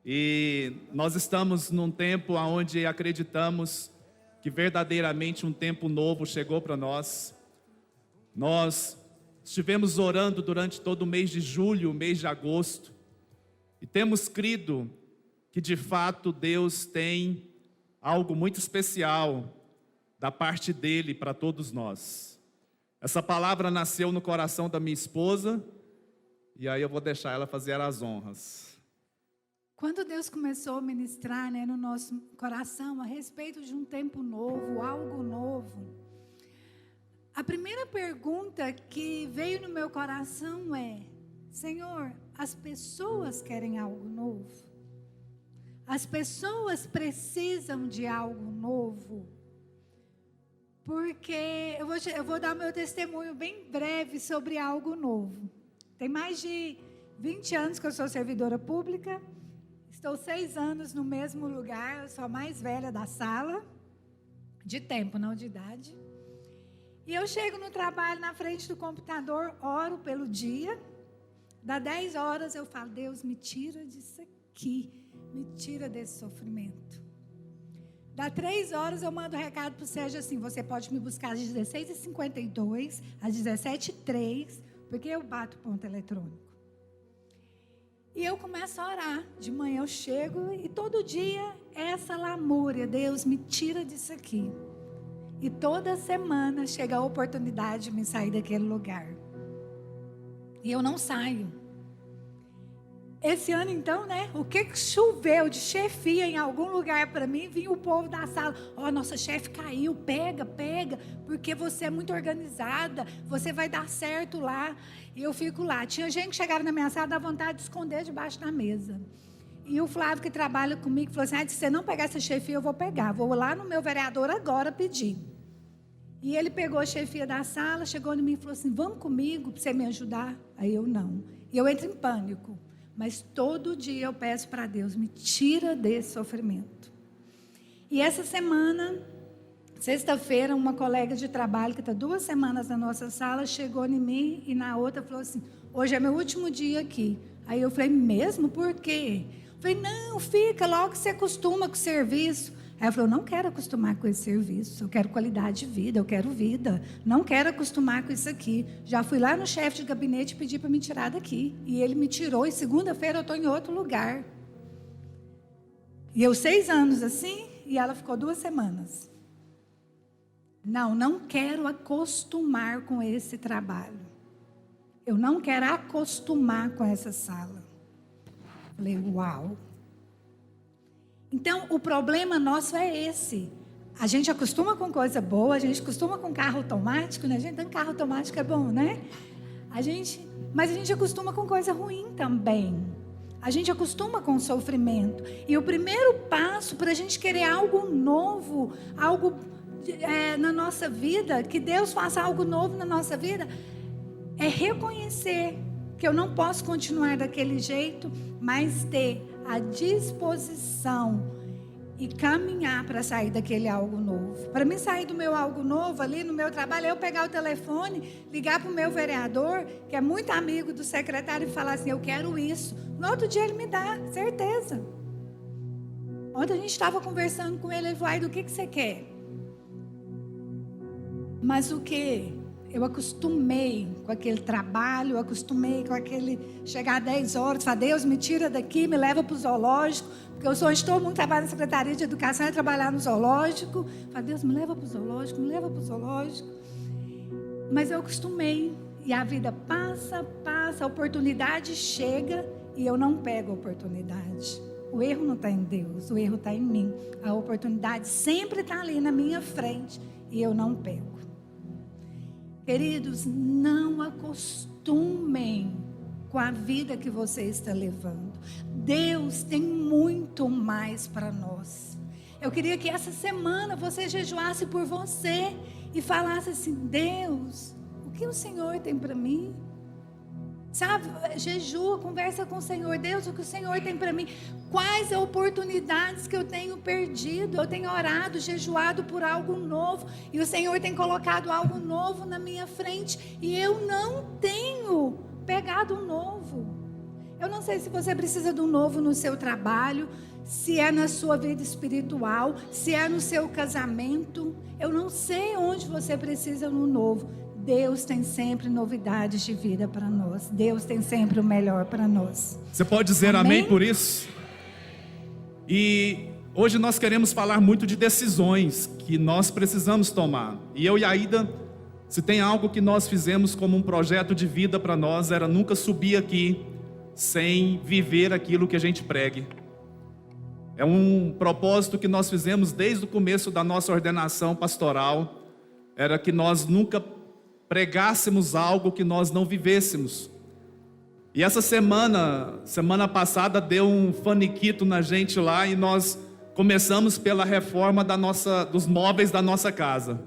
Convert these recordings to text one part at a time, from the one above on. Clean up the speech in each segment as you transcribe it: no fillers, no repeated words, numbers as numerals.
E nós estamos num tempo onde acreditamos que verdadeiramente um tempo novo chegou para nós. Nós estivemos orando durante todo o mês de julho, mês de agosto, e temos crido que de fato Deus tem algo muito especial da parte dele para todos nós. Essa palavra nasceu no coração da minha esposa, e aí eu vou deixar ela fazer as honras. Quando Deus começou a ministrar, no nosso coração a respeito de um tempo novo, algo novo, a primeira pergunta que veio no meu coração é: Senhor, as pessoas querem algo novo? As pessoas precisam de algo novo? Porque eu vou dar meu testemunho bem breve sobre algo novo. Tem mais de 20 anos que eu sou servidora pública. Estou 6 anos no mesmo lugar, eu sou a mais velha da sala, de tempo, não de idade. E eu chego no trabalho, na frente do computador, oro pelo dia. Dá 10 horas, eu falo: Deus, me tira disso aqui, me tira desse sofrimento. Dá 3 horas, eu mando um recado para o Sérgio assim: você pode me buscar às 16h52, às 17h03, porque eu bato ponto eletrônico. E eu começo a orar. De manhã eu chego e todo dia essa lamúria: Deus, me tira disso aqui. E toda semana chega a oportunidade de me sair daquele lugar. E eu não saio. Esse ano então, o que choveu de chefia em algum lugar para mim, vinha o povo da sala: nossa chefe caiu, pega, porque você é muito organizada, você vai dar certo lá. E eu fico lá. Tinha gente que chegava na minha sala, dava vontade de esconder debaixo da mesa. E o Flávio, que trabalha comigo, falou assim: se você não pegar essa chefia, eu vou pegar. Vou lá no meu vereador agora pedir. E ele pegou a chefia da sala, chegou em mim e falou assim: vamos comigo para você me ajudar? Aí eu não. E eu entro em pânico. Mas todo dia eu peço para Deus: me tira desse sofrimento. E essa semana, sexta-feira, uma colega de trabalho que está 2 semanas na nossa sala chegou em mim e na outra falou assim: hoje é meu último dia aqui. Aí eu falei: mesmo? Por quê? Eu falei: não, fica, logo você acostuma com o serviço. Aí ela falou: não quero acostumar com esse serviço, eu quero qualidade de vida, eu quero vida, não quero acostumar com isso aqui. Já fui lá no chefe de gabinete e pedi para me tirar daqui, e ele me tirou, e segunda-feira eu estou em outro lugar. E eu 6 anos assim, e ela ficou 2 semanas. Não quero acostumar com esse trabalho, eu não quero acostumar com essa sala. Falei: uau. Então, o problema nosso é esse. A gente acostuma com coisa boa, a gente acostuma com carro automático, né? A gente tem carro automático, é bom, né? Mas a gente acostuma com coisa ruim também. A gente acostuma com o sofrimento. E o primeiro passo para a gente querer algo novo, algo na nossa vida, que Deus faça algo novo na nossa vida, é reconhecer que eu não posso continuar daquele jeito, mas ter a disposição e caminhar para sair daquele algo novo. Para mim sair do meu algo novo ali no meu trabalho, eu pegar o telefone, ligar para o meu vereador, que é muito amigo do secretário, e falar assim: eu quero isso. No outro dia ele me dá, certeza. Ontem a gente estava conversando com ele, ele falou: do que você quer? Mas o que? Eu acostumei com aquele trabalho, eu acostumei com aquele chegar às 10 horas, falar: Deus, me tira daqui, me leva para o zoológico, porque eu sou onde todo mundo trabalha na Secretaria de Educação, é trabalhar no zoológico. Falei: Deus, me leva para o zoológico, me leva para o zoológico. Mas eu acostumei, e a vida passa, a oportunidade chega, e eu não pego a oportunidade. O erro não está em Deus, o erro está em mim. A oportunidade sempre está ali na minha frente, e eu não pego. Queridos, não acostumem com a vida que você está levando. Deus tem muito mais para nós. Eu queria que essa semana você jejuasse por você e falasse assim: Deus, o que o Senhor tem para mim? Sabe, jejua, conversa com o Senhor. Deus, o que o Senhor tem para mim? Quais oportunidades que eu tenho perdido? Eu tenho orado, jejuado por algo novo, e o Senhor tem colocado algo novo na minha frente, e eu não tenho pegado o novo. Eu não sei se você precisa de um novo no seu trabalho, se é na sua vida espiritual, se é no seu casamento. Eu não sei onde você precisa de um novo. Deus tem sempre novidades de vida para nós. Deus tem sempre o melhor para nós. Você pode dizer amém por isso? E hoje nós queremos falar muito de decisões que nós precisamos tomar. E eu e a Aida, se tem algo que nós fizemos como um projeto de vida para nós, era nunca subir aqui sem viver aquilo que a gente pregue. É um propósito que nós fizemos desde o começo da nossa ordenação pastoral, era que nós nunca pregássemos algo que nós não vivêssemos. E essa semana passada deu um faniquito na gente lá e nós começamos pela reforma dos móveis da nossa casa.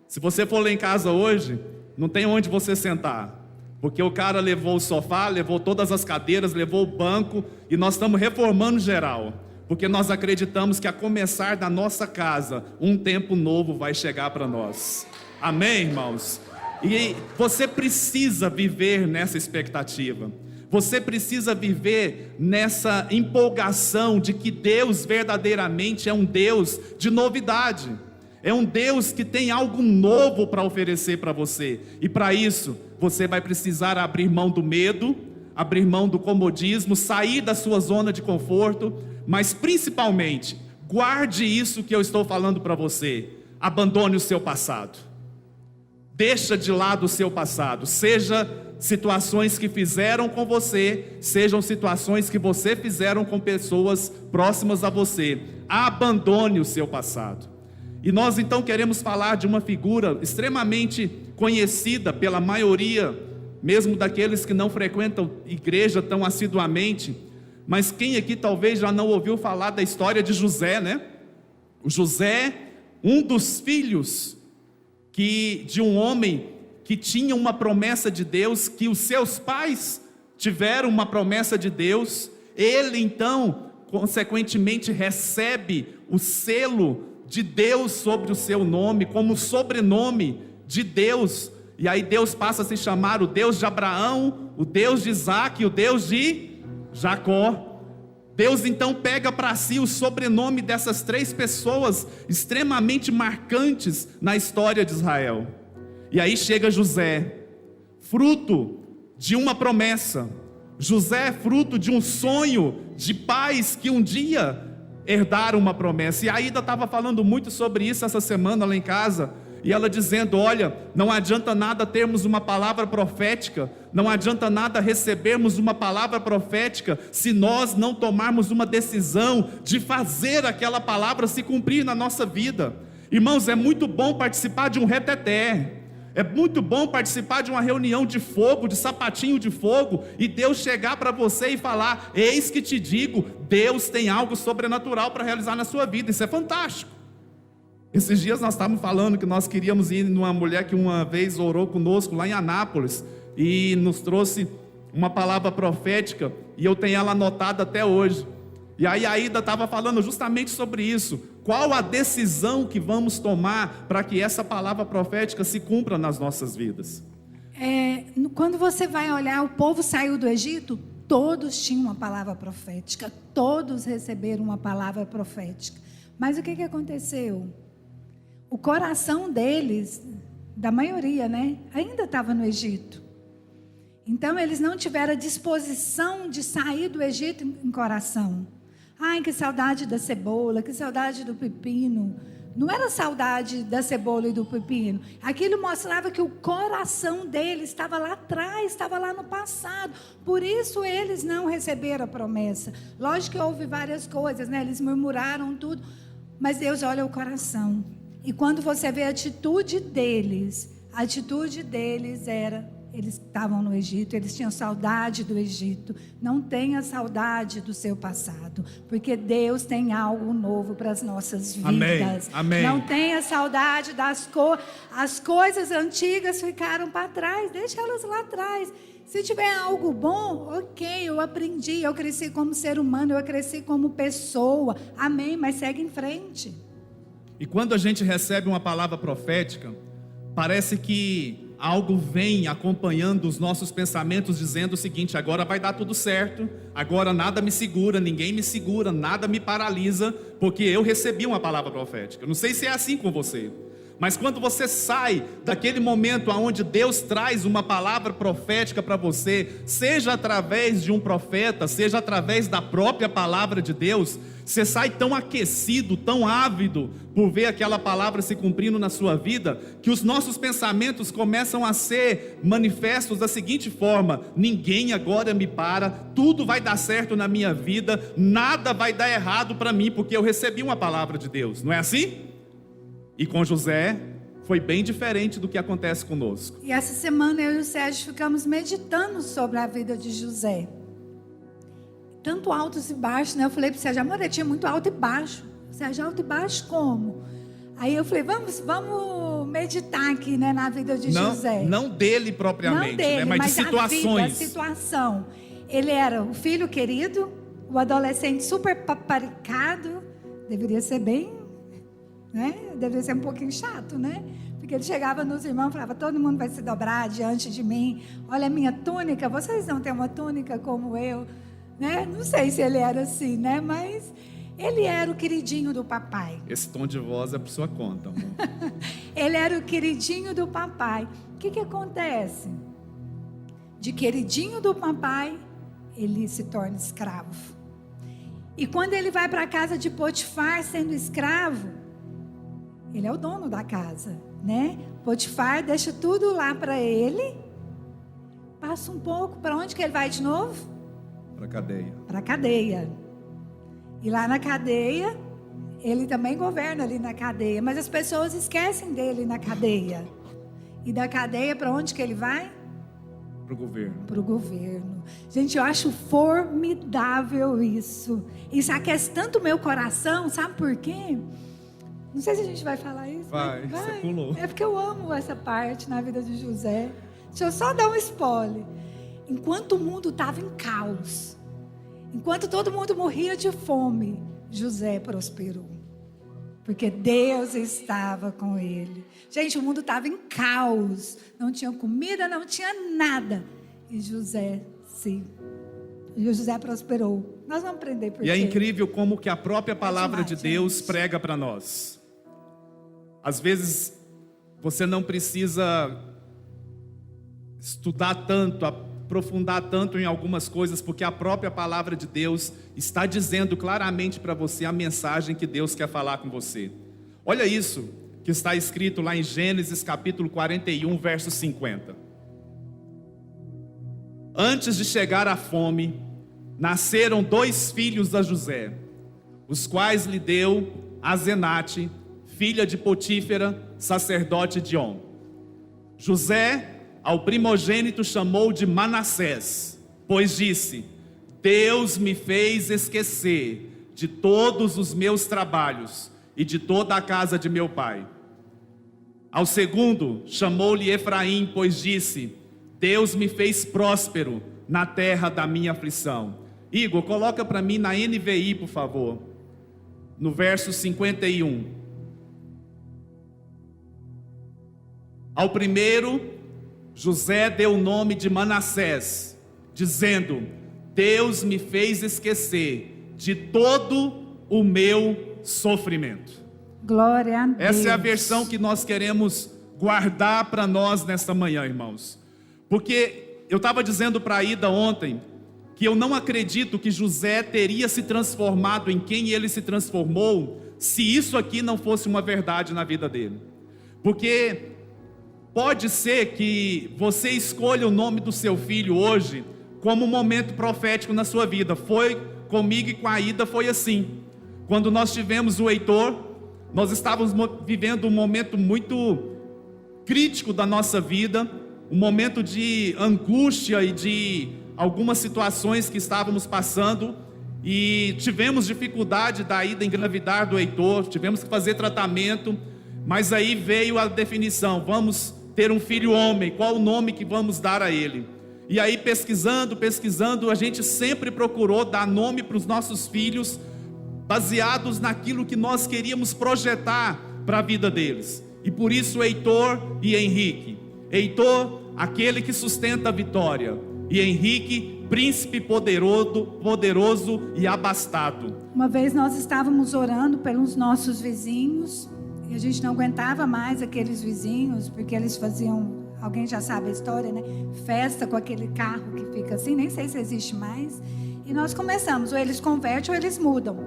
Se você for lá em casa hoje, não tem onde você sentar. Porque o cara levou o sofá, levou todas as cadeiras, levou o banco e nós estamos reformando geral. Porque nós acreditamos que a começar da nossa casa, um tempo novo vai chegar para nós. Amém, irmãos? E você precisa viver nessa expectativa. Você precisa viver nessa empolgação de que Deus verdadeiramente é um Deus de novidade. É um Deus que tem algo novo para oferecer para você. E para isso, você vai precisar abrir mão do medo, abrir mão do comodismo, sair da sua zona de conforto, mas principalmente, guarde isso que eu estou falando para você. Abandone o seu passado. Deixa de lado o seu passado. Seja situações que fizeram com você, sejam situações que você fizeram com pessoas próximas a você. Abandone o seu passado. E nós então queremos falar de uma figura extremamente conhecida pela maioria, mesmo daqueles que não frequentam igreja tão assiduamente, mas quem aqui talvez já não ouviu falar da história de José, né? O José, um dos filhos de um homem que tinha uma promessa de Deus, que os seus pais tiveram uma promessa de Deus, ele então, consequentemente, recebe o selo de Deus sobre o seu nome, como sobrenome de Deus, e aí Deus passa a se chamar o Deus de Abraão, o Deus de Isaac e o Deus de Jacó. Deus então pega para si o sobrenome dessas três pessoas extremamente marcantes na história de Israel. E aí chega José, fruto de uma promessa. José é fruto de um sonho de pais que um dia herdaram uma promessa. E a Aida estava falando muito sobre isso essa semana lá em casa, e ela dizendo, olha, não adianta nada termos uma palavra profética, não adianta nada recebermos uma palavra profética, se nós não tomarmos uma decisão de fazer aquela palavra se cumprir na nossa vida. Irmãos, é muito bom participar de um reteté, é muito bom participar de uma reunião de fogo, de sapatinho de fogo, e Deus chegar para você e falar, eis que te digo, Deus tem algo sobrenatural para realizar na sua vida. Isso é fantástico. Esses dias nós estávamos falando que nós queríamos ir numa mulher que uma vez orou conosco lá em Anápolis, e nos trouxe uma palavra profética, e eu tenho ela anotada até hoje. E aí a Aida estava falando justamente sobre isso. Qual a decisão que vamos tomar para que essa palavra profética se cumpra nas nossas vidas? Quando você vai olhar, o povo saiu do Egito, todos tinham uma palavra profética, todos receberam uma palavra profética. Mas o que aconteceu? O coração deles, da maioria, né, ainda estava no Egito. Então eles não tiveram a disposição de sair do Egito em coração. Ai, que saudade da cebola, que saudade do pepino. Não era saudade da cebola e do pepino. Aquilo mostrava que o coração deles estava lá atrás, estava lá no passado. Por isso eles não receberam a promessa. Lógico que houve várias coisas, né? Eles murmuraram tudo. Mas Deus olha o coração. E quando você vê a atitude deles era... Eles estavam no Egito, eles tinham saudade do Egito. Não tenha saudade do seu passado, porque Deus tem algo novo para as nossas vidas. Amém. Amém. Não tenha saudade das coisas. As coisas antigas ficaram para trás, deixa elas lá atrás. Se tiver algo bom, ok, eu aprendi, eu cresci como ser humano, eu cresci como pessoa. Amém, mas segue em frente. E quando a gente recebe uma palavra profética, parece que algo vem acompanhando os nossos pensamentos, dizendo o seguinte: agora vai dar tudo certo, agora nada me segura, ninguém me segura, nada me paralisa, porque eu recebi uma palavra profética. Eu não sei se é assim com você, mas quando você sai daquele momento onde Deus traz uma palavra profética para você, seja através de um profeta, seja através da própria palavra de Deus, você sai tão aquecido, tão ávido por ver aquela palavra se cumprindo na sua vida, que os nossos pensamentos começam a ser manifestos da seguinte forma: ninguém agora me para, tudo vai dar certo na minha vida, nada vai dar errado para mim, porque eu recebi uma palavra de Deus. Não é assim? E com José foi bem diferente do que acontece conosco. E essa semana eu e o Sérgio ficamos meditando sobre a vida de José. Tanto altos e baixos, né? Eu falei para o Sérgio: amor, tinha muito alto e baixo. Sérgio, alto e baixo como? Aí eu falei: vamos meditar aqui, né, na vida de José. Não dele propriamente, não dele, né? Mas de situações. A situação. Ele era o filho querido, o adolescente super paparicado, deveria ser bem, né? Deveria ser um pouquinho chato, né? Porque ele chegava nos irmãos e falava: todo mundo vai se dobrar diante de mim. Olha a minha túnica, vocês não têm uma túnica como eu, né? Não sei se ele era assim, né? Mas ele era o queridinho do papai. Esse tom de voz é por sua conta, amor. Ele era o queridinho do papai. O que acontece? De queridinho do papai, ele se torna escravo. E quando ele vai para a casa de Potifar sendo escravo, ele é o dono da casa, né? Potifar deixa tudo lá para ele. Passa um pouco, para onde que ele vai de novo? Para a cadeia. Para a cadeia. E lá na cadeia, ele também governa ali na cadeia, mas as pessoas esquecem dele na cadeia. E da cadeia, para onde que ele vai? Para o governo. Para o governo. Gente, eu acho formidável isso. Isso aquece tanto o meu coração, sabe por quê? Não sei se a gente vai falar isso. Vai. Você pulou. É porque eu amo essa parte na vida de José. Deixa eu só dar um spoiler. Enquanto o mundo estava em caos, enquanto todo mundo morria de fome, José prosperou. Porque Deus estava com ele. Gente, o mundo estava em caos. Não tinha comida, não tinha nada. E José prosperou. Nós vamos aprender por quê. E é incrível como que a própria palavra de Deus prega para nós. Às vezes, você não precisa estudar tanto, aprofundar tanto em algumas coisas, porque a própria palavra de Deus está dizendo claramente para você a mensagem que Deus quer falar com você. Olha isso que está escrito lá em Gênesis capítulo 41, verso 50. Antes de chegar a fome, nasceram 2 filhos a José, os quais lhe deu Asenate, filha de Potífera, sacerdote de On. José, ao primogênito, chamou de Manassés, pois disse: Deus me fez esquecer de todos os meus trabalhos e de toda a casa de meu pai. Ao segundo, chamou-lhe Efraim, pois disse: Deus me fez próspero na terra da minha aflição. Igor, coloca para mim na NVI, por favor, no verso 51. Ao primeiro, José deu o nome de Manassés, dizendo: Deus me fez esquecer de todo o meu sofrimento. Glória a Deus. Essa é a versão que nós queremos guardar para nós nesta manhã, irmãos. Porque eu estava dizendo para a Ida ontem que eu não acredito que José teria se transformado em quem ele se transformou se isso aqui não fosse uma verdade na vida dele. Porque pode ser que você escolha o nome do seu filho hoje como um momento profético na sua vida. Foi comigo e com a Ida, foi assim. Quando nós tivemos o Heitor, nós estávamos vivendo um momento muito crítico da nossa vida, um momento de angústia e de algumas situações que estávamos passando, e tivemos dificuldade da Ida engravidar do Heitor, tivemos que fazer tratamento, mas aí veio a definição: vamos ter um filho homem, qual o nome que vamos dar a ele? E aí pesquisando, a gente sempre procurou dar nome para os nossos filhos, baseados naquilo que nós queríamos projetar para a vida deles. E por isso Heitor e Henrique. Heitor, aquele que sustenta a vitória, e Henrique, príncipe poderoso e abastado. Uma vez nós estávamos orando pelos nossos vizinhos, e a gente não aguentava mais aqueles vizinhos, porque eles faziam, alguém já sabe a história, né? Festa com aquele carro que fica assim, nem sei se existe mais. E nós começamos, ou eles convertem ou eles mudam.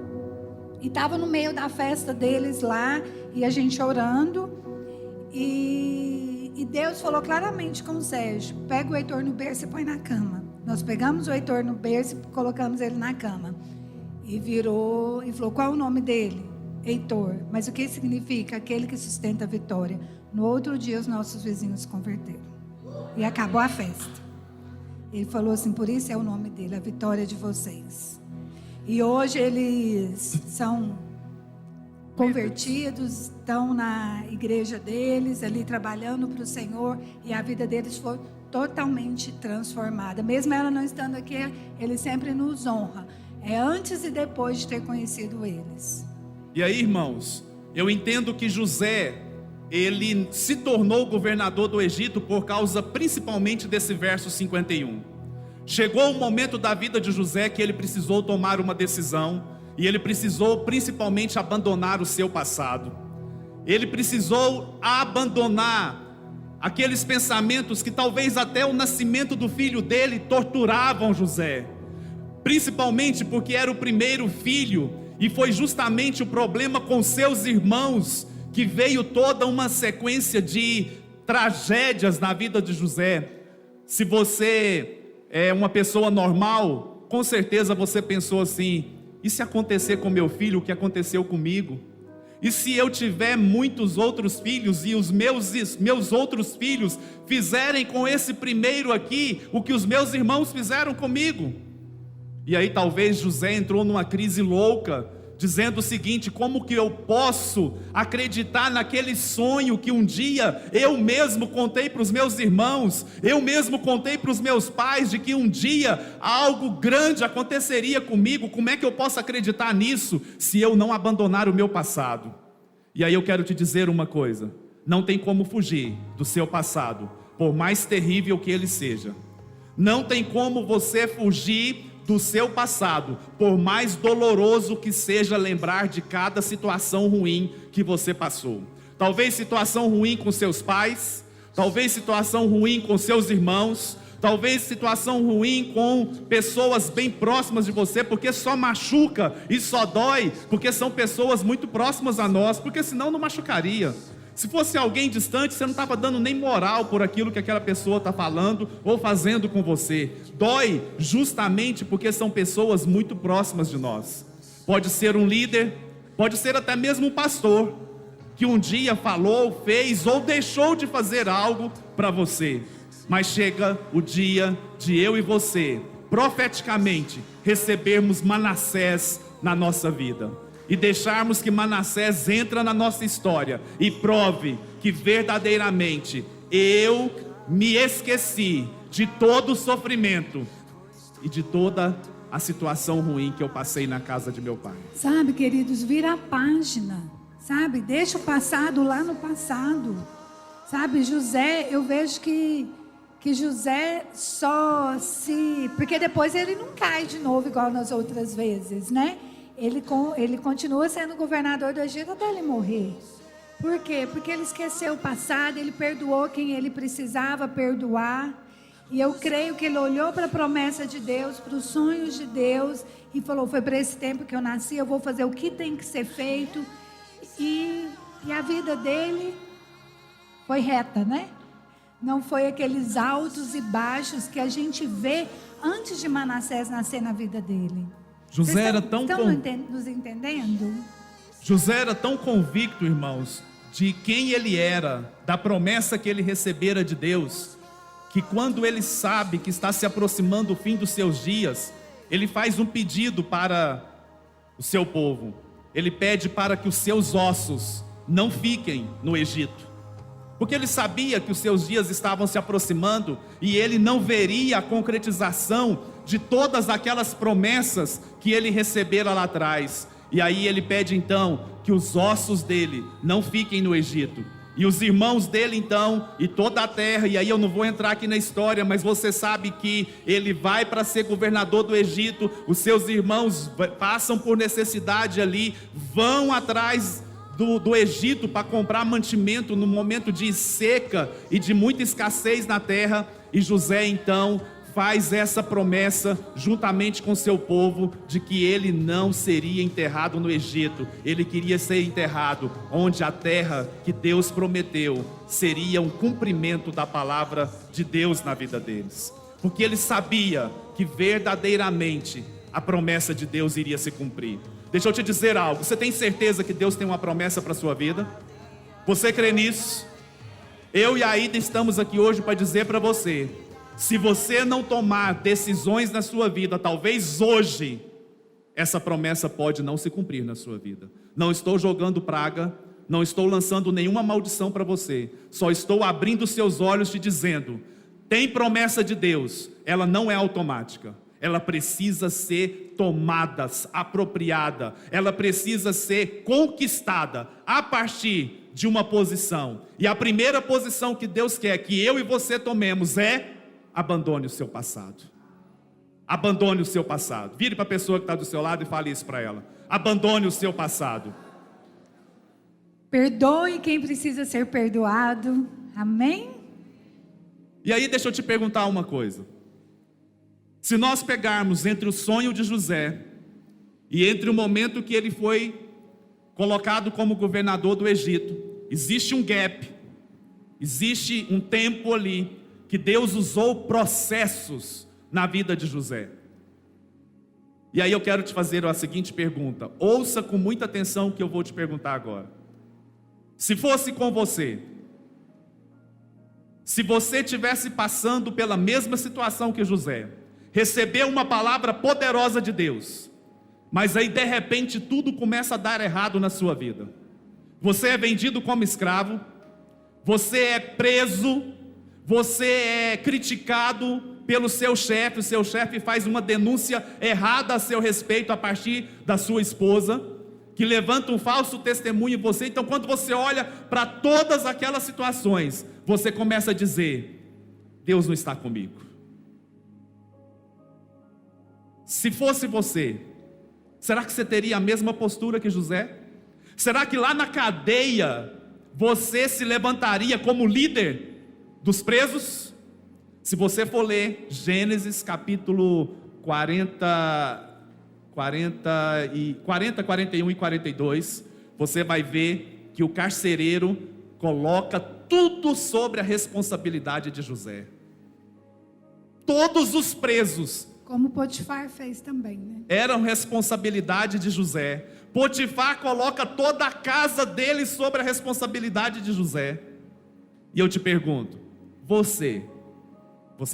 E estava no meio da festa deles lá, e a gente orando, e Deus falou claramente com o Sérgio: pega o Heitor no berço e põe na cama. Nós pegamos o Heitor no berço e colocamos ele na cama. E virou e falou: qual é o nome dele? Heitor. Mas o que significa? Aquele que sustenta a vitória. No outro dia os nossos vizinhos se converteram. E acabou a festa. Ele falou assim: por isso é o nome dele, a vitória de vocês. E hoje eles são convertidos, estão na igreja deles, ali trabalhando para o Senhor, e a vida deles foi totalmente transformada. Mesmo ela não estando aqui, ele sempre nos honra. É antes e depois de ter conhecido eles. E aí, irmãos, eu entendo que José, ele se tornou governador do Egito por causa principalmente desse verso 51. Chegou o momento da vida de José que ele precisou tomar uma decisão, e ele precisou principalmente abandonar o seu passado. Ele precisou abandonar aqueles pensamentos que talvez até o nascimento do filho dele torturavam José, principalmente porque era o primeiro filho, e foi justamente o problema com seus irmãos que veio toda uma sequência de tragédias na vida de José. Se você é uma pessoa normal, com certeza você pensou assim: e se acontecer com meu filho o que aconteceu comigo? E se eu tiver muitos outros filhos e os meus outros filhos fizerem com esse primeiro aqui o que os meus irmãos fizeram comigo? E aí talvez José entrou numa crise louca, dizendo o seguinte: como que eu posso acreditar naquele sonho que um dia eu mesmo contei para os meus irmãos, eu mesmo contei para os meus pais, de que um dia algo grande aconteceria comigo? Como é que eu posso acreditar nisso se eu não abandonar o meu passado? E aí eu quero te dizer uma coisa: não tem como fugir do seu passado, por mais terrível que ele seja. Não tem como você fugir do seu passado, por mais doloroso que seja lembrar de cada situação ruim que você passou. Talvez situação ruim com seus pais, talvez situação ruim com seus irmãos, talvez situação ruim com pessoas bem próximas de você, porque só machuca e só dói porque são pessoas muito próximas a nós, porque senão não machucaria. Se fosse alguém distante, você não estava dando nem moral por aquilo que aquela pessoa está falando ou fazendo com você. Dói justamente porque são pessoas muito próximas de nós. Pode ser um líder, pode ser até mesmo um pastor, que um dia falou, fez ou deixou de fazer algo para você. Mas chega o dia de eu e você, profeticamente, recebermos Manassés na nossa vida. E deixarmos que Manassés entre na nossa história e prove que verdadeiramente eu me esqueci de todo o sofrimento e de toda a situação ruim que eu passei na casa de meu pai. Sabe, queridos, vira a página, sabe? Deixa o passado lá no passado. Sabe, José, eu vejo que José só se... Porque depois ele não cai de novo igual nas outras vezes, né? Ele continua sendo governador do Egito até ele morrer. Por quê? Porque ele esqueceu o passado, ele perdoou quem ele precisava perdoar. E eu creio que ele olhou para a promessa de Deus, para os sonhos de Deus, e falou: foi para esse tempo que eu nasci, eu vou fazer o que tem que ser feito. E a vida dele foi reta, né? Não foi aqueles altos e baixos que a gente vê antes de Manassés nascer na vida dele. José era tão nos entendendo? José era tão convicto, irmãos, de quem ele era, da promessa que ele recebera de Deus, que quando ele sabe que está se aproximando o fim dos seus dias, ele faz um pedido para o seu povo. Ele pede para que os seus ossos não fiquem no Egito, porque ele sabia que os seus dias estavam se aproximando e ele não veria a concretização de todas aquelas promessas que ele recebera lá atrás. E aí ele pede então que os ossos dele não fiquem no Egito, E os irmãos dele então, e toda a terra, e aí eu não vou entrar aqui na história, mas você sabe que ele vai para ser governador do Egito, os seus irmãos passam por necessidade ali, vão atrás do Egito para comprar mantimento no momento de seca e de muita escassez na terra, e José então faz essa promessa juntamente com seu povo de que ele não seria enterrado no Egito, ele queria ser enterrado onde a terra que Deus prometeu seria um cumprimento da palavra de Deus na vida deles, porque ele sabia que verdadeiramente a promessa de Deus iria se cumprir. Deixa eu te dizer algo, você tem certeza que Deus tem uma promessa para a sua vida? Você crê nisso? Eu e a Aida estamos aqui hoje para dizer para você, se você não tomar decisões na sua vida, talvez hoje, essa promessa pode não se cumprir na sua vida. Não estou jogando praga, não estou lançando nenhuma maldição para você, só estou abrindo seus olhos te dizendo, tem promessa de Deus, ela não é automática, ela precisa ser tomada, apropriada, ela precisa ser conquistada a partir de uma posição, e a primeira posição que Deus quer que eu e você tomemos é: abandone o seu passado. Abandone o seu passado. Vire para a pessoa que está do seu lado e fale isso para ela. Abandone o seu passado. Perdoe quem precisa ser perdoado. Amém? E aí deixa eu te perguntar uma coisa. Se nós pegarmos entre o sonho de José e entre o momento que ele foi colocado como governador do Egito, existe um gap, existe um tempo ali que Deus usou processos na vida de José. E aí eu quero te fazer a seguinte pergunta, ouça com muita atenção o que eu vou te perguntar agora. Se fosse com você, se você estivesse passando pela mesma situação que José, recebeu uma palavra poderosa de Deus, mas aí de repente tudo começa a dar errado na sua vida. Você é vendido como escravo, você é preso, você é criticado pelo seu chefe, o seu chefe faz uma denúncia errada a seu respeito a partir da sua esposa, que levanta um falso testemunho em você. Então quando você olha para todas aquelas situações, você começa a dizer, Deus não está comigo. Se fosse você, será que você teria a mesma postura que José? Será que lá na cadeia, você se levantaria como líder dos presos? Se você for ler Gênesis capítulo 40, 41 e 42, você vai ver que o carcereiro coloca tudo sobre a responsabilidade de José. Todos os presos, como Potifar fez também, né? eram responsabilidade de José. Potifar coloca toda a casa dele sobre a responsabilidade de José. E eu te pergunto, você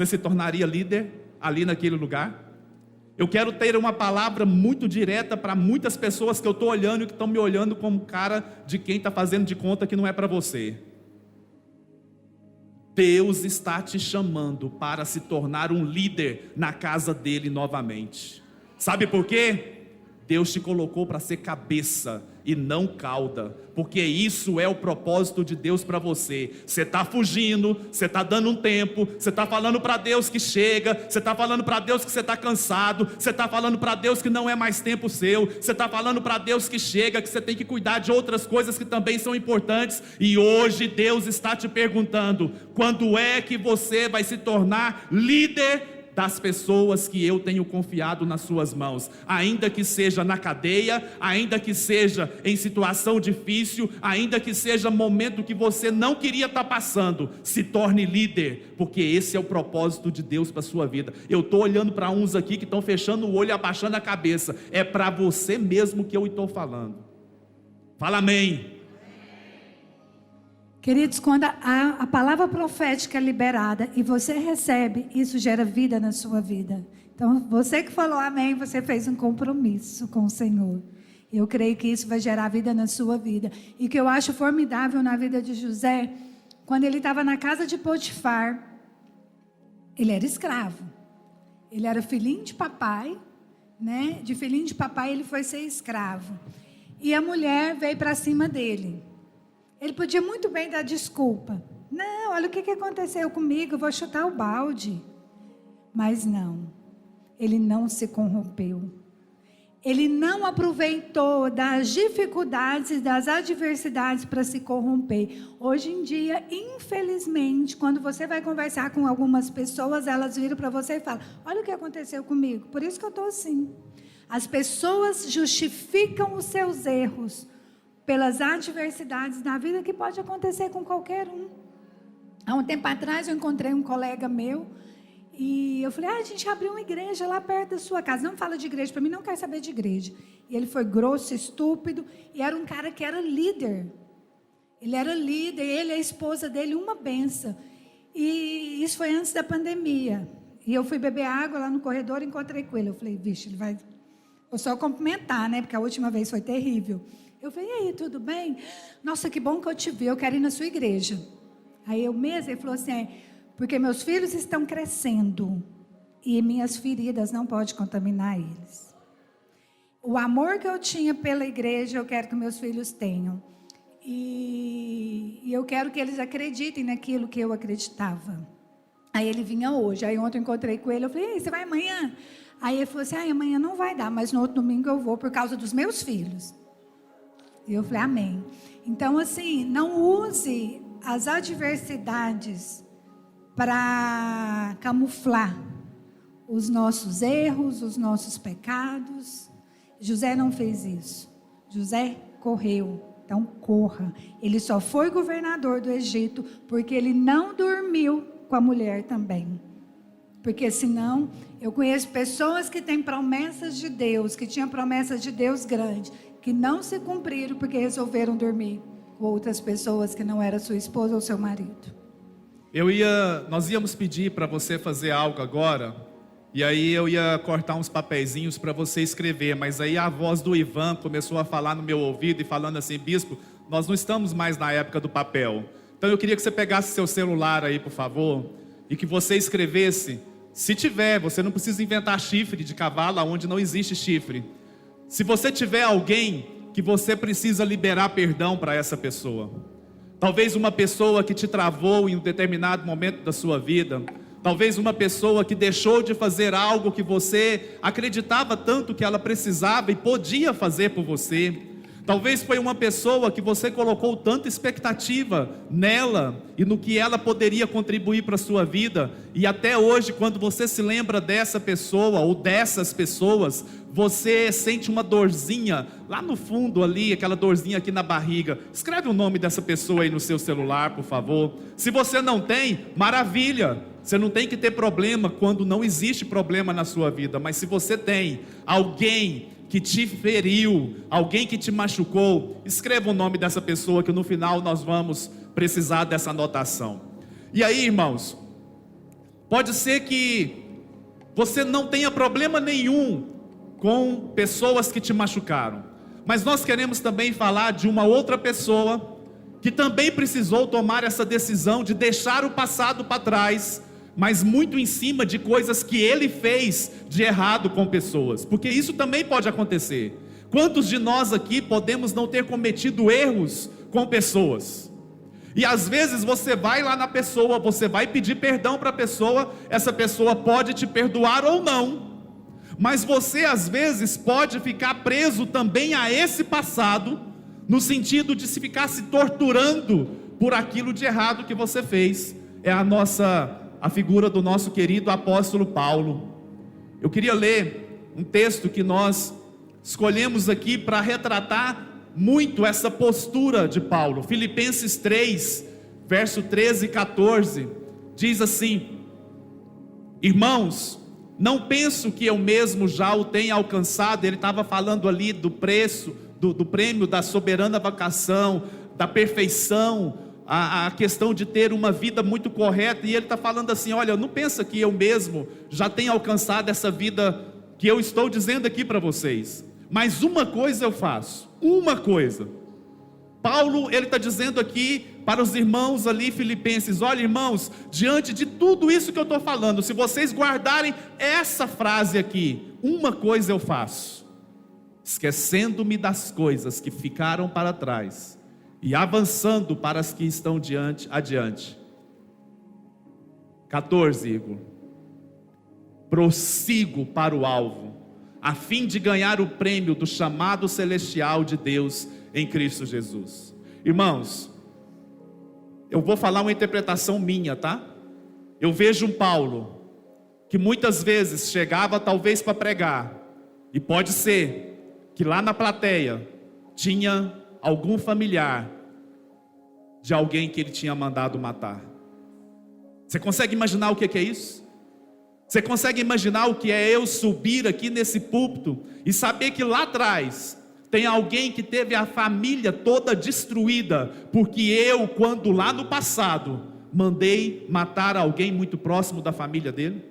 se tornaria líder ali naquele lugar? Eu quero ter uma palavra muito direta para muitas pessoas que eu estou olhando e que estão me olhando como cara de quem está fazendo de conta que não é para você. Deus está te chamando para se tornar um líder na casa dele novamente. Sabe por quê? Deus te colocou para ser cabeça e não cauda, porque isso é o propósito de Deus para você. Você está fugindo, você está dando um tempo, você está falando para Deus que chega, você está falando para Deus que você está cansado, você está falando para Deus que não é mais tempo seu, você está falando para Deus que chega, que você tem que cuidar de outras coisas que também são importantes, e hoje Deus está te perguntando, quando é que você vai se tornar líder das pessoas que eu tenho confiado nas suas mãos, ainda que seja na cadeia, ainda que seja em situação difícil, ainda que seja momento que você não queria estar passando, se torne líder, porque esse é o propósito de Deus para a sua vida. Eu estou olhando para uns aqui que estão fechando o olho e abaixando a cabeça, é para você mesmo que eu estou falando. Fala amém. Queridos, quando a palavra profética é liberada e você recebe, isso gera vida na sua vida. Então, você que falou amém, você fez um compromisso com o Senhor. Eu creio que isso vai gerar vida na sua vida. E o que eu acho formidável na vida de José, quando ele estava na casa de Potifar, ele era escravo. Ele era filhinho de papai, né? De filhinho de papai ele foi ser escravo. E a mulher veio para cima dele. Ele podia muito bem dar desculpa. Não, olha o que aconteceu comigo, eu vou chutar o balde. Mas não, ele não se corrompeu. Ele não aproveitou das dificuldades, das adversidades para se corromper. Hoje em dia, infelizmente, quando você vai conversar com algumas pessoas, elas viram para você e falam: olha o que aconteceu comigo, por isso que eu estou assim. As pessoas justificam os seus erros pelas adversidades da vida que pode acontecer com qualquer um. Há um tempo atrás eu encontrei um colega meu e eu falei: a gente abriu uma igreja lá perto da sua casa. Não fala de igreja para mim, não quer saber de igreja. E ele foi grosso, estúpido, e era um cara que era líder. Ele era líder, ele e a esposa dele, uma benção. E isso foi antes da pandemia. E eu fui beber água lá no corredor e encontrei com ele. Eu falei: vixe, ele vai... Vou só cumprimentar, né? Porque a última vez foi terrível. Eu falei: e aí, tudo bem? Nossa, que bom que eu te vi, eu quero ir na sua igreja. Aí eu mesmo, ele falou assim: porque meus filhos estão crescendo e minhas feridas não podem contaminar eles. O amor que eu tinha pela igreja, eu quero que meus filhos tenham. E eu quero que eles acreditem naquilo que eu acreditava. Aí ele vinha hoje. Aí ontem eu encontrei com ele, eu falei: ei, você vai amanhã? Aí ele falou assim: amanhã não vai dar, mas no outro domingo eu vou por causa dos meus filhos. E eu falei: amém. Então, assim, não use as adversidades para camuflar os nossos erros, os nossos pecados. José não fez isso. José correu. Então, corra. Ele só foi governador do Egito porque ele não dormiu com a mulher também. Porque senão, eu conheço pessoas que têm promessas de Deus, que tinham promessas de Deus grande, que não se cumpriram porque resolveram dormir com outras pessoas que não era sua esposa ou seu marido. Nós íamos pedir para você fazer algo agora, e aí eu ia cortar uns papeizinhos para você escrever, mas aí a voz do Ivan começou a falar no meu ouvido e falando assim: bispo, nós não estamos mais na época do papel. Então eu queria que você pegasse seu celular aí, por favor, e que você escrevesse, se tiver, você não precisa inventar chifre de cavalo onde não existe chifre. Se você tiver alguém que você precisa liberar perdão para essa pessoa, talvez uma pessoa que te travou em um determinado momento da sua vida, talvez uma pessoa que deixou de fazer algo que você acreditava tanto que ela precisava e podia fazer por você. Talvez foi uma pessoa que você colocou tanta expectativa nela e no que ela poderia contribuir para a sua vida, e até hoje, quando você se lembra dessa pessoa ou dessas pessoas, você sente uma dorzinha lá no fundo ali, aquela dorzinha aqui na barriga. Escreve o nome dessa pessoa aí no seu celular, por favor. Se você não tem, maravilha, você não tem que ter problema quando não existe problema na sua vida, mas se você tem alguém que te feriu, alguém que te machucou, escreva o nome dessa pessoa, que no final nós vamos precisar dessa anotação. E aí, irmãos, pode ser que você não tenha problema nenhum com pessoas que te machucaram, mas nós queremos também falar de uma outra pessoa que também precisou tomar essa decisão de deixar o passado para trás, mas muito em cima de coisas que ele fez de errado com pessoas, porque isso também pode acontecer. Quantos de nós aqui podemos não ter cometido erros com pessoas? E às vezes você vai lá na pessoa, você vai pedir perdão para a pessoa, essa pessoa pode te perdoar ou não, mas você às vezes pode ficar preso também a esse passado, no sentido de se ficar se torturando por aquilo de errado que você fez. É a figura do nosso querido apóstolo Paulo. Eu queria ler um texto que nós escolhemos aqui para retratar muito essa postura de Paulo. Filipenses 3, verso 13 e 14, diz assim: irmãos, não penso que eu mesmo já o tenha alcançado. Ele estava falando ali do preço, do prêmio da soberana vocação, da perfeição, a questão de ter uma vida muito correta, e ele está falando assim: olha, não pensa que eu mesmo já tenho alcançado essa vida que eu estou dizendo aqui para vocês, mas uma coisa eu faço, uma coisa. Paulo, ele está dizendo aqui para os irmãos ali filipenses: olha, irmãos, diante de tudo isso que eu estou falando, se vocês guardarem essa frase aqui, uma coisa eu faço, esquecendo-me das coisas que ficaram para trás e avançando para as que estão adiante. 14, Igor. Prossigo para o alvo, a fim de ganhar o prêmio do chamado celestial de Deus em Cristo Jesus. Irmãos, eu vou falar uma interpretação minha, tá? Eu vejo um Paulo, que muitas vezes chegava talvez para pregar, e pode ser que lá na plateia tinha algum familiar de alguém que ele tinha mandado matar. Você consegue imaginar o que é isso? Você consegue imaginar o que é eu subir aqui nesse púlpito e saber que lá atrás tem alguém que teve a família toda destruída, porque eu, quando lá no passado, mandei matar alguém muito próximo da família dele?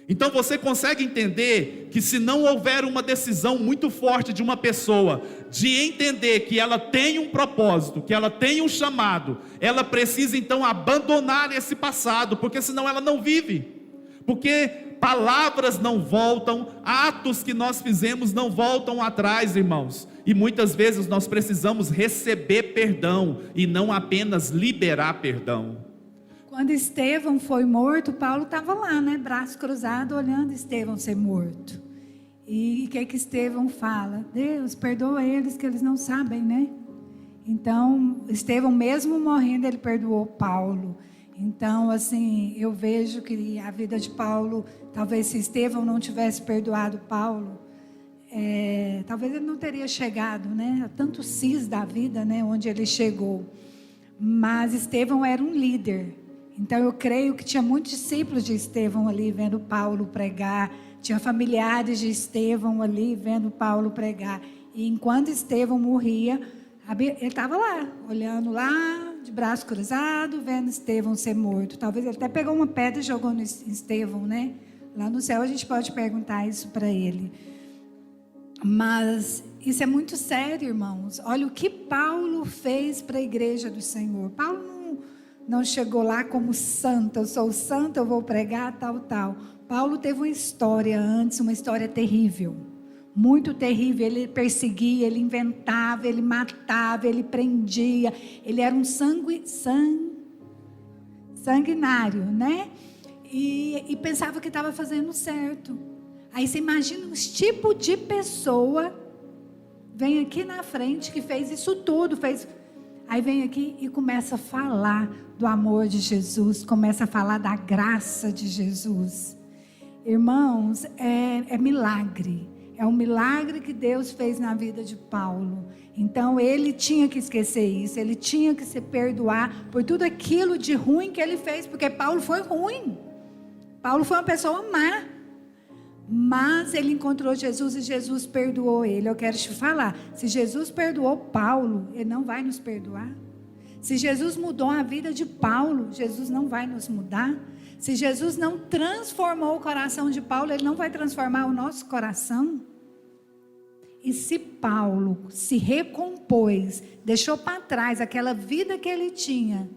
Então você consegue entender que se não houver uma decisão muito forte de uma pessoa, de entender que ela tem um propósito, que ela tem um chamado, ela precisa então abandonar esse passado, porque senão ela não vive. Porque palavras não voltam, atos que nós fizemos não voltam atrás, irmãos. E muitas vezes nós precisamos receber perdão e não apenas liberar perdão. Quando Estevão foi morto, Paulo estava lá, né? Braço cruzado, olhando Estevão ser morto. E o que Estevão fala? Deus, perdoa eles que eles não sabem, né? Então, Estevão mesmo morrendo, ele perdoou Paulo. Então, assim, eu vejo que a vida de Paulo, talvez se Estevão não tivesse perdoado Paulo, talvez ele não teria chegado, né, a tantos cis da vida, né, onde ele chegou. Mas Estevão era um líder. Então, eu creio que tinha muitos discípulos de Estevão ali vendo Paulo pregar, tinha familiares de Estevão ali vendo Paulo pregar. E enquanto Estevão morria, ele estava lá, olhando lá, de braço cruzado, vendo Estevão ser morto. Talvez ele até pegou uma pedra e jogou no Estevão, né? Lá no céu a gente pode perguntar isso para ele. Mas isso é muito sério, irmãos. Olha o que Paulo fez para a igreja do Senhor. Paulo não chegou lá como santa, eu sou santa, eu vou pregar, tal. Paulo teve uma história antes, uma história terrível. Muito terrível. Ele perseguia, ele inventava, ele matava, ele prendia. Ele era um sanguinário, né? E pensava que estava fazendo certo. Aí você imagina os tipos de pessoa vem aqui na frente que fez isso tudo, aí vem aqui e começa a falar do amor de Jesus, começa a falar da graça de Jesus. Irmãos, é milagre. É um milagre que Deus fez na vida de Paulo. Então ele tinha que esquecer isso, ele tinha que se perdoar por tudo aquilo de ruim que ele fez, porque Paulo foi ruim. Paulo foi uma pessoa má. Mas ele encontrou Jesus e Jesus perdoou ele. Eu quero te falar, se Jesus perdoou Paulo, ele não vai nos perdoar. Se Jesus mudou a vida de Paulo, Jesus não vai nos mudar. Se Jesus não transformou o coração de Paulo, ele não vai transformar o nosso coração. E se Paulo se recompôs, deixou para trás aquela vida que ele tinha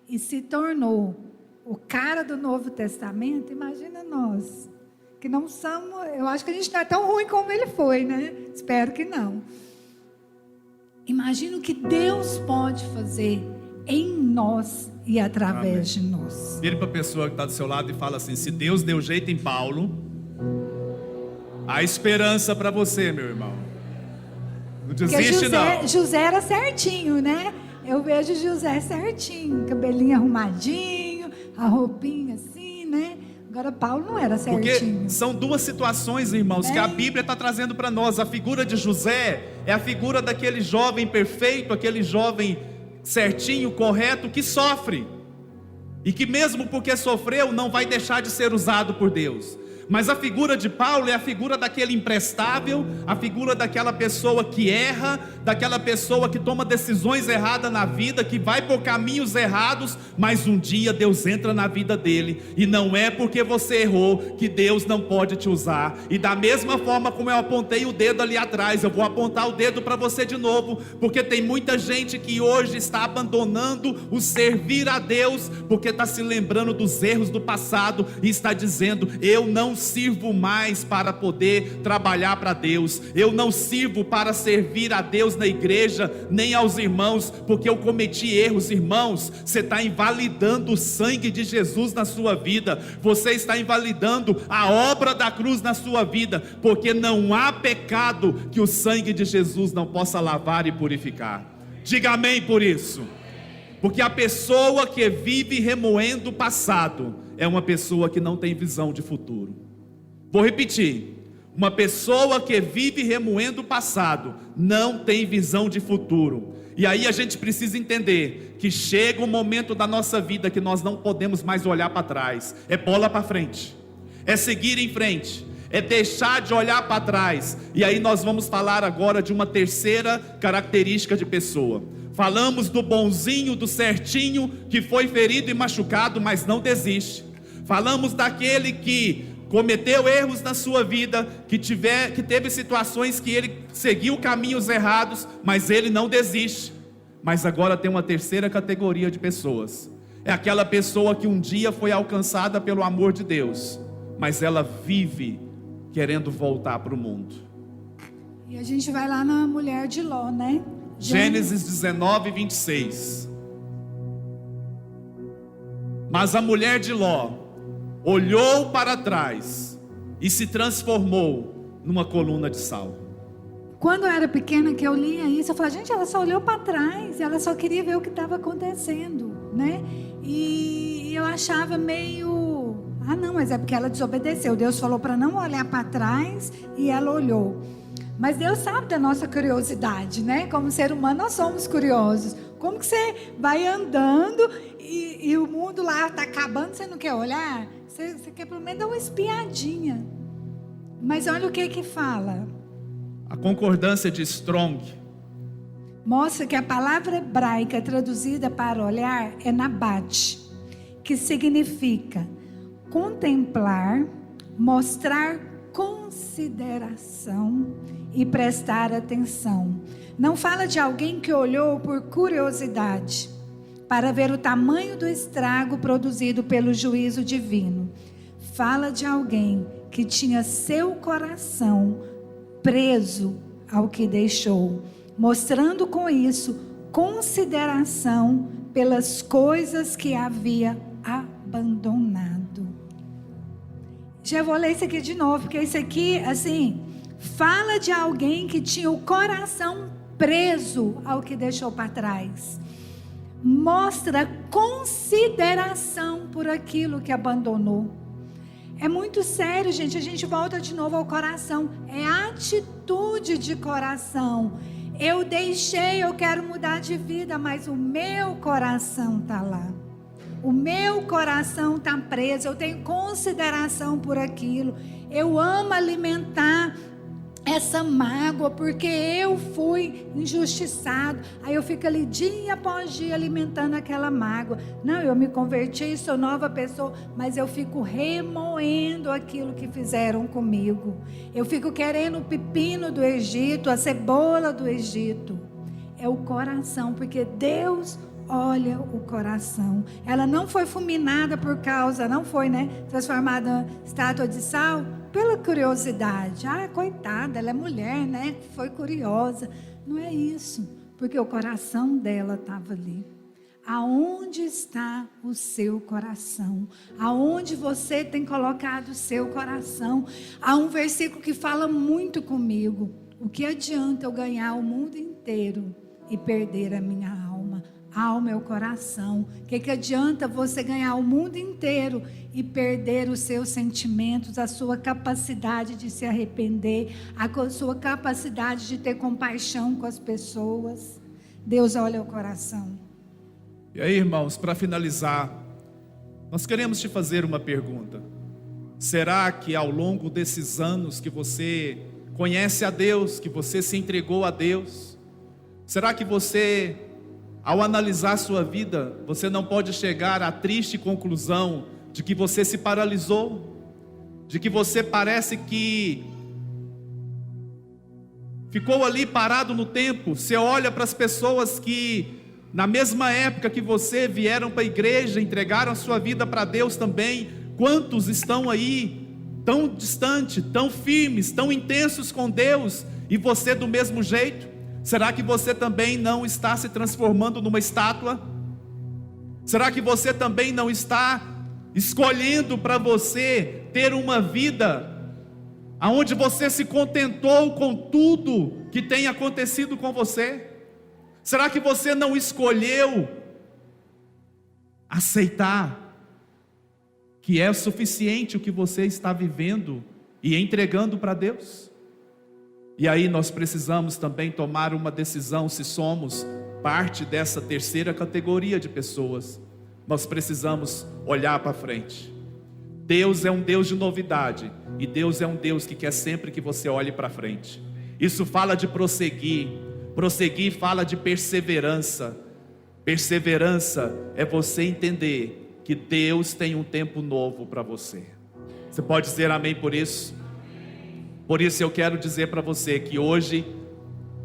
e se tornou o cara do Novo Testamento, imagina nós, que não somos, eu acho que a gente não é tão ruim como ele foi, né? Espero que não. Imagina o que Deus pode fazer em nós e através de nós. Vire para a pessoa que está do seu lado e fala assim: se Deus deu jeito em Paulo, há esperança para você, meu irmão. Não desiste, não. José era certinho, né? Eu vejo José certinho, cabelinho arrumadinho, a roupinha assim, né? Agora Paulo não era certinho. Porque são duas situações, irmãos, que a Bíblia está trazendo para nós. A figura de José é a figura daquele jovem perfeito, aquele jovem certinho, correto, que sofre. E que mesmo porque sofreu, não vai deixar de ser usado por Deus. Mas a figura de Paulo é a figura daquele imprestável, a figura daquela pessoa que erra, daquela pessoa que toma decisões erradas na vida, que vai por caminhos errados, mas um dia Deus entra na vida dele, e não é porque você errou que Deus não pode te usar. E da mesma forma como eu apontei o dedo ali atrás, eu vou apontar o dedo para você de novo, porque tem muita gente que hoje está abandonando o servir a Deus, porque está se lembrando dos erros do passado, e está dizendo: eu não sirvo mais para poder trabalhar para Deus, eu não sirvo para servir a Deus na igreja, nem aos irmãos, porque eu cometi erros. Irmãos, você está invalidando o sangue de Jesus na sua vida, você está invalidando a obra da cruz na sua vida, porque não há pecado que o sangue de Jesus não possa lavar e purificar. Diga amém por isso. Porque a pessoa que vive remoendo o passado é uma pessoa que não tem visão de futuro. Vou repetir: uma pessoa que vive remoendo o passado não tem visão de futuro. E aí a gente precisa entender que chega um momento da nossa vida que nós não podemos mais olhar para trás. É bola para frente, é seguir em frente, é deixar de olhar para trás. E aí nós vamos falar agora de uma terceira característica de pessoa. Falamos do bonzinho, do certinho, que foi ferido e machucado, mas não desiste. Falamos daquele que cometeu erros na sua vida, que teve situações que ele seguiu caminhos errados, mas ele não desiste. Mas agora tem uma terceira categoria de pessoas. É aquela pessoa que um dia foi alcançada pelo amor de Deus, mas ela vive querendo voltar para o mundo. E a gente vai lá na mulher de Ló, né? Gênesis 19, 26. Mas a mulher de Ló olhou para trás e se transformou numa coluna de sal. Quando eu era pequena que eu lia isso, eu falava, gente, ela só olhou para trás, ela só queria ver o que estava acontecendo, né? E eu achava meio, não, mas é porque ela desobedeceu. Deus falou para não olhar para trás e ela olhou. Mas Deus sabe da nossa curiosidade, né? Como ser humano nós somos curiosos. Como que você vai andando e o mundo lá está acabando, você não quer olhar? Você quer pelo menos dar uma espiadinha. Mas olha o que fala. A concordância de Strong mostra que a palavra hebraica traduzida para olhar é nabat, que significa contemplar, mostrar consideração e prestar atenção. Não fala de alguém que olhou por curiosidade, para ver o tamanho do estrago produzido pelo juízo divino. Fala de alguém que tinha seu coração preso ao que deixou, mostrando com isso consideração pelas coisas que havia abandonado. Já vou ler isso aqui de novo, porque isso aqui, assim, fala de alguém que tinha o coração preso ao que deixou para trás. Mostra consideração por aquilo que abandonou. É muito sério, gente. A gente volta de novo ao coração. É atitude de coração. Eu deixei, eu quero mudar de vida, mas o meu coração está lá. O meu coração está preso. Eu tenho consideração por aquilo. Eu amo alimentar essa mágoa, porque eu fui injustiçado. Aí eu fico ali dia após dia alimentando aquela mágoa. Não, eu me converti, sou nova pessoa, mas eu fico remoendo aquilo que fizeram comigo. Eu fico querendo o pepino do Egito, a cebola do Egito. É o coração, porque Deus olha o coração. Ela não foi fulminada por causa, não foi, né? Transformada em estátua de sal pela curiosidade. Coitada, ela é mulher, né? Foi curiosa. Não é isso, porque o coração dela estava ali. Aonde está o seu coração? Aonde você tem colocado o seu coração? Há um versículo que fala muito comigo. O que adianta eu ganhar o mundo inteiro e perder a minha alma? A alma é o coração. O que adianta você ganhar o mundo inteiro e perder os seus sentimentos, a sua capacidade de se arrepender, a sua capacidade de ter compaixão com as pessoas? Deus olha o coração. E aí, irmãos, para finalizar, nós queremos te fazer uma pergunta. Será que ao longo desses anos que você conhece a Deus, que você se entregou a Deus, será que você, ao analisar a sua vida, você não pode chegar à triste conclusão de que você se paralisou, de que você parece que ficou ali parado no tempo? Você olha para as pessoas que na mesma época que você vieram para a igreja, entregaram a sua vida para Deus também. Quantos estão aí tão distante, tão firmes, tão intensos com Deus, e você do mesmo jeito? Será que você também não está se transformando numa estátua? Será que você também não está escolhendo para você ter uma vida aonde você se contentou com tudo que tem acontecido com você? Será que você não escolheu aceitar que é suficiente o que você está vivendo e entregando para Deus? E aí nós precisamos também tomar uma decisão, se somos parte dessa terceira categoria de pessoas. Nós precisamos olhar para frente. Deus é um Deus de novidade, e Deus é um Deus que quer sempre que você olhe para frente. Isso fala de prosseguir. Prosseguir fala de perseverança. Perseverança é você entender que Deus tem um tempo novo para você. Você pode dizer amém por isso? Por isso eu quero dizer para você que hoje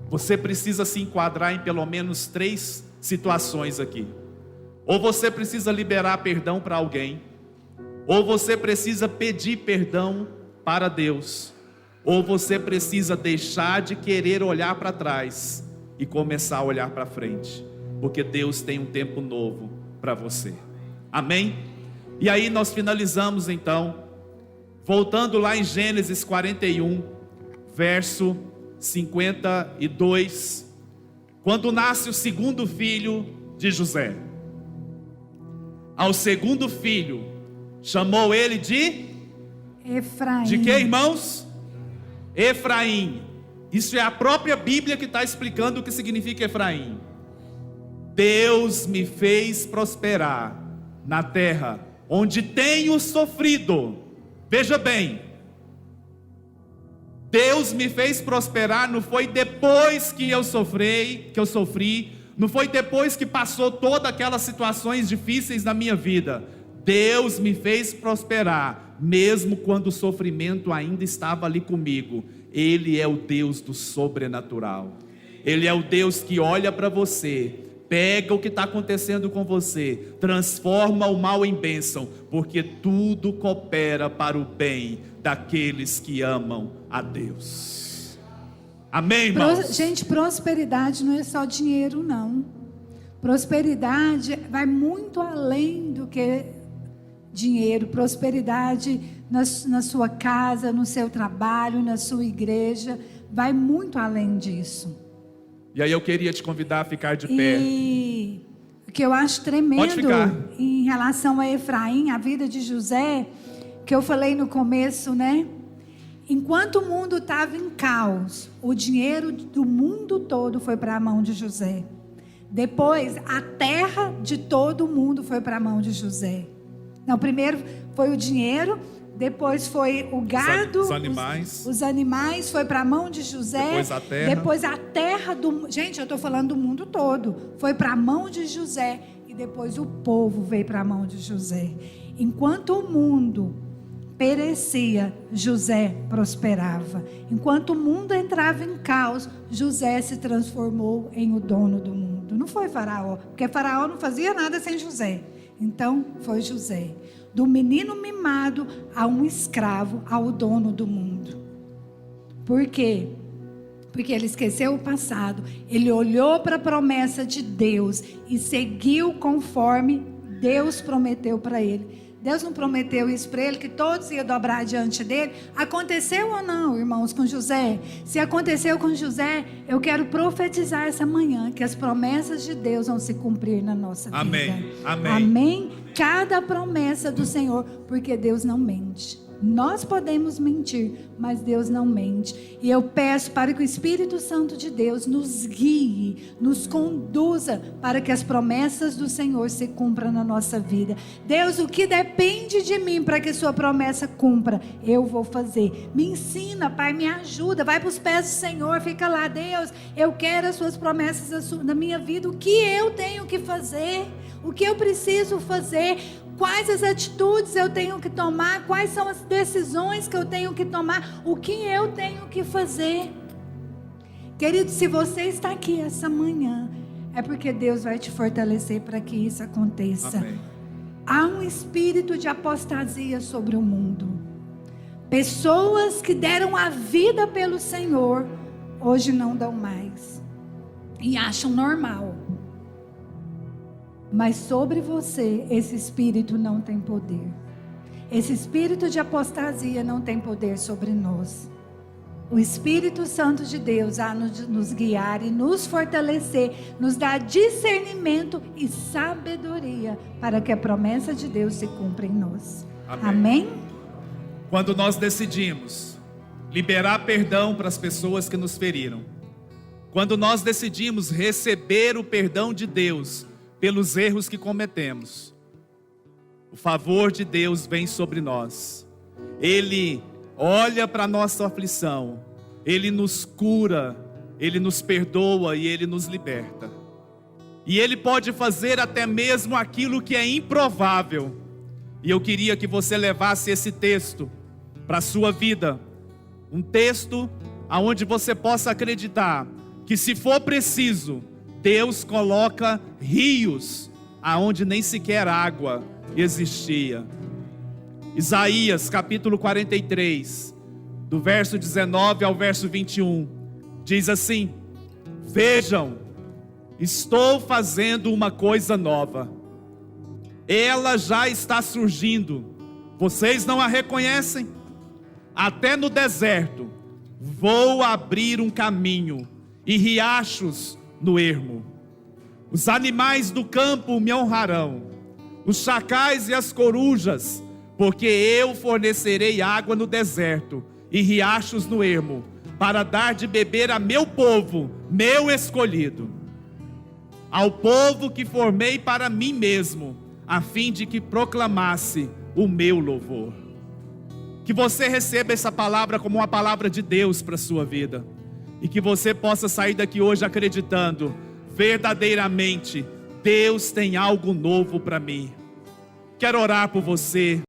você precisa se enquadrar em pelo menos 3 situações aqui. Ou você precisa liberar perdão para alguém, ou você precisa pedir perdão para Deus, ou você precisa deixar de querer olhar para trás e começar a olhar para frente, porque Deus tem um tempo novo para você. Amém? E aí nós finalizamos então, voltando lá em Gênesis 41, verso 52, quando nasce o segundo filho de José. Ao segundo filho, chamou ele de Efraim. De que, irmãos? Efraim. Isso é a própria Bíblia que está explicando o que significa Efraim. Deus me fez prosperar na terra onde tenho sofrido. Veja bem, Deus me fez prosperar, não foi depois que eu sofri, não foi depois que passou todas aquelas situações difíceis na minha vida. Deus me fez prosperar, mesmo quando o sofrimento ainda estava ali comigo. Ele é o Deus do sobrenatural. Ele é o Deus que olha para você, pega o que está acontecendo com você, transforma o mal em bênção, porque tudo coopera para o bem daqueles que amam a Deus. Amém, irmãos? Gente, prosperidade não é só dinheiro, não. Prosperidade vai muito além do que dinheiro. Prosperidade na sua casa, no seu trabalho, na sua igreja, vai muito além disso. E aí eu queria te convidar a ficar de pé. E o que eu acho tremendo em relação a Efraim, a vida de José, que eu falei no começo, né? Enquanto o mundo estava em caos, o dinheiro do mundo todo foi para a mão de José. Depois, a terra de todo mundo foi para a mão de José. Não, primeiro foi o dinheiro, depois foi o gado, os animais foi para a mão de José. Depois a terra do... Gente, eu estou falando do mundo todo. Foi para a mão de José. E depois o povo veio para a mão de José. Enquanto o mundo perecia, José prosperava. Enquanto o mundo entrava em caos, José se transformou em o dono do mundo. Não foi Faraó, porque Faraó não fazia nada sem José. Então foi José. Do menino mimado a um escravo, ao dono do mundo. Por quê? Porque ele esqueceu o passado. Ele olhou para a promessa de Deus e seguiu conforme Deus prometeu para ele. Deus não prometeu isso para ele, que todos iam dobrar diante dele? Aconteceu ou não, irmãos, com José? Se aconteceu com José, eu quero profetizar essa manhã que as promessas de Deus vão se cumprir na nossa vida. Amém. Amém. Amém? Cada promessa do Senhor, porque Deus não mente. Nós podemos mentir, mas Deus não mente. E eu peço para que o Espírito Santo de Deus nos guie, nos conduza para que as promessas do Senhor se cumpram na nossa vida. Deus, o que depende de mim para que sua promessa cumpra, eu vou fazer. Me ensina, Pai, me ajuda. Vai para os pés do Senhor, fica lá. Deus, eu quero as suas promessas na minha vida. O que eu tenho que fazer? O que eu preciso fazer? Quais as atitudes eu tenho que tomar? Quais são as decisões que eu tenho que tomar? O que eu tenho que fazer? Querido, se você está aqui essa manhã, é porque Deus vai te fortalecer para que isso aconteça. Amém. Há um espírito de apostasia sobre o mundo. Pessoas que deram a vida pelo Senhor, hoje não dão mais. E acham normal. Mas sobre você, esse espírito não tem poder. Esse espírito de apostasia não tem poder sobre nós. O Espírito Santo de Deus há nos guiar e nos fortalecer, nos dar discernimento e sabedoria para que a promessa de Deus se cumpra em nós. Amém? Amém? Quando nós decidimos liberar perdão para as pessoas que nos feriram, quando nós decidimos receber o perdão de Deus pelos erros que cometemos, o favor de Deus vem sobre nós. Ele olha para a nossa aflição, Ele nos cura, Ele nos perdoa e Ele nos liberta. E Ele pode fazer até mesmo aquilo que é improvável. E eu queria que você levasse esse texto para a sua vida. Um texto onde você possa acreditar que, se for preciso, Deus coloca rios aonde nem sequer água existia. Isaías capítulo 43, do verso 19 ao verso 21, diz assim: vejam, estou fazendo uma coisa nova, ela já está surgindo, vocês não a reconhecem? Até no deserto vou abrir um caminho e riachos no ermo. Os animais do campo me honrarão, os chacais e as corujas, porque eu fornecerei água no deserto e riachos no ermo, para dar de beber a meu povo, meu escolhido, ao povo que formei para mim mesmo, a fim de que proclamasse o meu louvor. Que você receba essa palavra como uma palavra de Deus para a sua vida, e que você possa sair daqui hoje acreditando, verdadeiramente, Deus tem algo novo para mim. Quero orar por você.